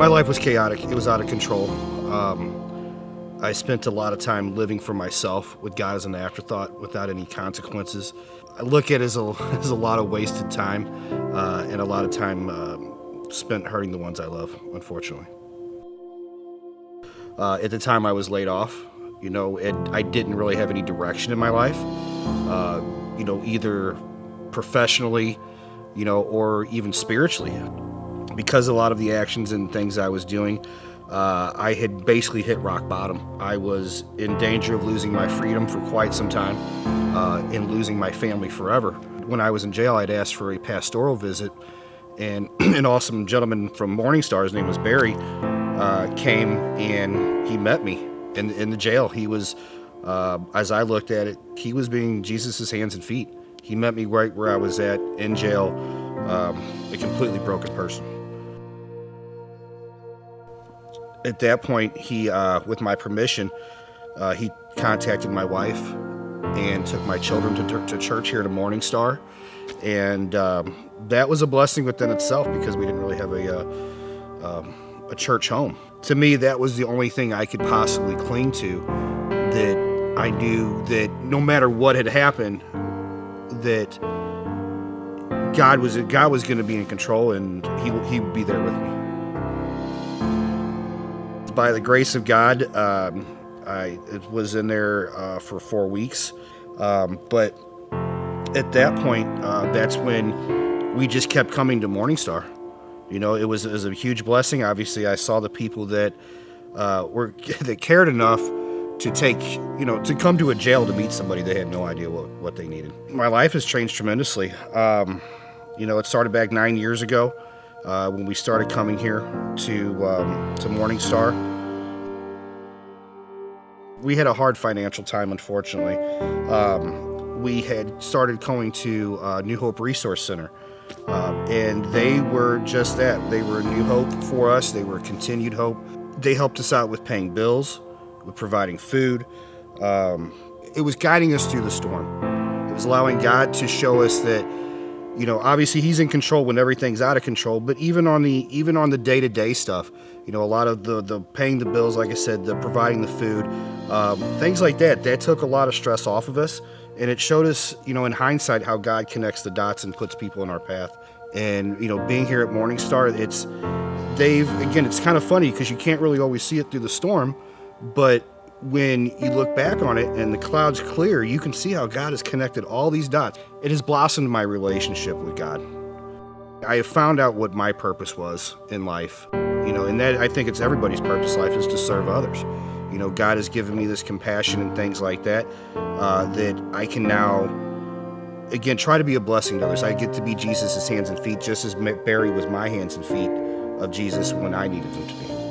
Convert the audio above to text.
My life was chaotic. It was out of control. I spent a lot of time living for myself with God as an afterthought without any consequences. I look at it as a lot of wasted time and a lot of time spent hurting the ones I love, unfortunately. At the time I was laid off, I didn't really have any direction in my life, either professionally, or even spiritually. Because a lot of the actions and things I was doing, I had basically hit rock bottom. I was in danger of losing my freedom for quite some time and losing my family forever. When I was in jail, I'd asked for a pastoral visit, and an awesome gentleman from Morningstar, his name was Barry, came and he met me in the jail. He was, as I looked at it, he was being Jesus' hands and feet. He met me right where I was at in jail, a completely broken person. At that point, he, with my permission, he contacted my wife and took my children to church here at Morningstar. And that was a blessing within itself because we didn't really have a church home. To me, that was the only thing I could possibly cling to, that I knew that no matter what had happened, that God was going to be in control and he would be there with me. By the grace of God, I was in there for 4 weeks, but at that point, that's when we just kept coming to Morningstar. It was a huge blessing. Obviously, I saw the people that that cared enough to to come to a jail to meet somebody they had no idea what they needed. My life has changed tremendously. It started back 9 years ago when we started coming here to Morningstar. We had a hard financial time, unfortunately. We had started going to New Hope Resource Center, and they were just that. They were a new hope for us. They were continued hope. They helped us out with paying bills, with providing food. It was guiding us through the storm. It was allowing God to show us that, obviously He's in control when everything's out of control, but even on the day-to-day stuff, a lot of the paying the bills, like I said, the providing the food, things like that took a lot of stress off of us. And it showed us, in hindsight, how God connects the dots and puts people in our path. And, being here at Morningstar, it's kind of funny because you can't really always see it through the storm, but when you look back on it and the clouds clear, you can see how God has connected all these dots. It has blossomed my relationship with God. I have found out what my purpose was in life, and that I think it's everybody's purpose in life is to serve others. God has given me this compassion and things like that, that I can now, again, try to be a blessing to others. I get to be Jesus' hands and feet, just as Barry was my hands and feet of Jesus when I needed him to be.